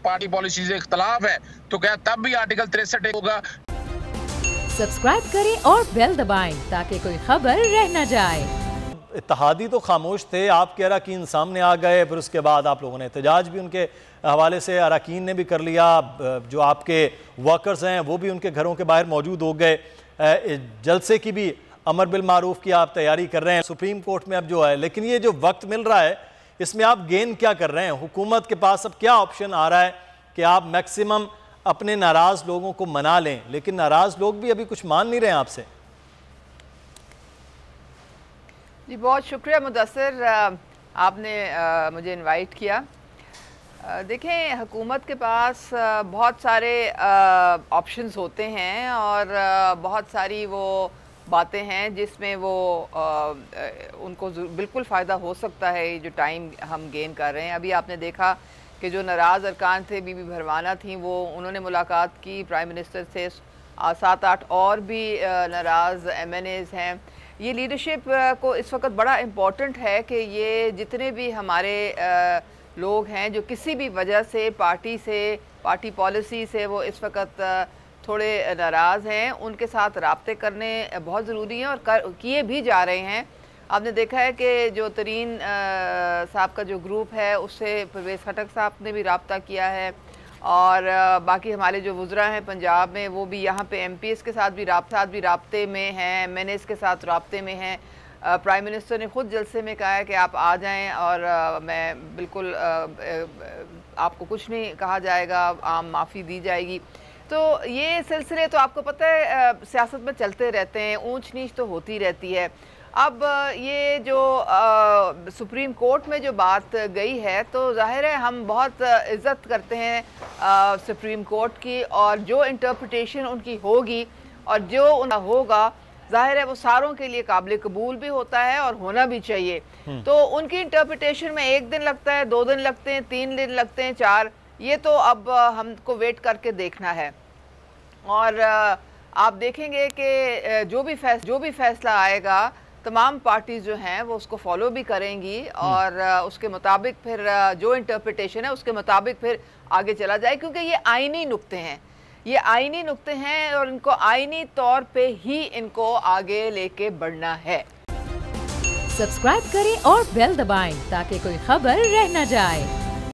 Party policy से इख्तलाफ है तो क्या तब भी आर्टिकल 63 होगा। सब्सक्राइब करें और बेल दबाएं ताकि कोई खबर रह न जाए। इत्तेहादी तो खामोश थे, आपके अरकान सामने आ गए, फिर उसके बाद आप लोगों ने एहतजाज भी उनके हवाले से अरकान ने भी कर लिया, जो आपके वर्कर्स हैं वो भी उनके घरों के बाहर मौजूद हो गए। जलसे की भी अमर बिल मारूफ की आप तैयारी कर रहे हैं सुप्रीम कोर्ट में अब जो है, लेकिन ये जो वक्त मिल रहा है इसमें आप गेन क्या कर रहे हैं? हुकूमत के पास अब क्या ऑप्शन आ रहा है कि आप मैक्सिमम अपने नाराज लोगों को मना लें, लेकिन नाराज लोग भी अभी कुछ मान नहीं रहे हैं आपसे। जी बहुत शुक्रिया मुदस्सिर, आपने मुझे इनवाइट किया। देखें, हुकूमत के पास बहुत सारे ऑप्शंस होते हैं और बहुत सारी वो बातें हैं जिसमें वो उनको बिल्कुल फ़ायदा हो सकता है जो टाइम हम गेन कर रहे हैं। अभी आपने देखा कि जो नाराज़ अरकान थे, बीबी भरवाना थी, वो उन्होंने मुलाकात की प्राइम मिनिस्टर से। 7-8 और भी नाराज़ MNAs हैं। ये लीडरशिप को इस वक्त बड़ा इम्पॉर्टेंट है कि ये जितने भी हमारे लोग हैं जो किसी भी वजह से पार्टी पॉलिसी से वो इस वक्त थोड़े नाराज़ हैं, उनके साथ राब्ते करने बहुत ज़रूरी हैं और किए भी जा रहे हैं। आपने देखा है कि जो तरीन साहब का जो ग्रुप है उससे परवेज़ खटक साहब ने भी राब्ता किया है और बाकी हमारे जो वुज़रा हैं पंजाब में वो भी यहाँ पे MPs के साथ भी राब्ते में हैं, MNAs के साथ राब्ते में हैं। प्राइम मिनिस्टर ने ख़ुद जलसे में कहा है कि आप आ जाएं और मैं बिल्कुल आपको कुछ नहीं कहा जाएगा, आम माफ़ी दी जाएगी। तो ये सिलसिले तो आपको पता है सियासत में चलते रहते हैं, ऊंच नीच तो होती रहती है। अब ये जो सुप्रीम कोर्ट में जो बात गई है तो जाहिर है हम बहुत इज़्ज़त करते हैं सुप्रीम कोर्ट की, और जो इंटरप्रिटेशन उनकी होगी और जो उनका होगा जाहिर है वो सारों के लिए काबिल कबूल भी होता है और होना भी चाहिए। तो उनकी इंटरप्रिटेशन में 1 दिन लगता है, 2 दिन लगते हैं, 3 दिन लगते हैं, 4, ये तो अब हमको वेट करके देखना है। और आप देखेंगे कि जो भी फैसला आएगा तमाम पार्टीज़ जो हैं वो उसको फॉलो भी करेंगी और उसके मुताबिक फिर जो इंटरप्रिटेशन है उसके मुताबिक फिर आगे चला जाए, क्योंकि ये आईनी नुक्ते हैं और इनको आईनी तौर पे ही इनको आगे लेके बढ़ना है। सब्सक्राइब करें और बेल दबाएं ताकि कोई खबर रह न जाए।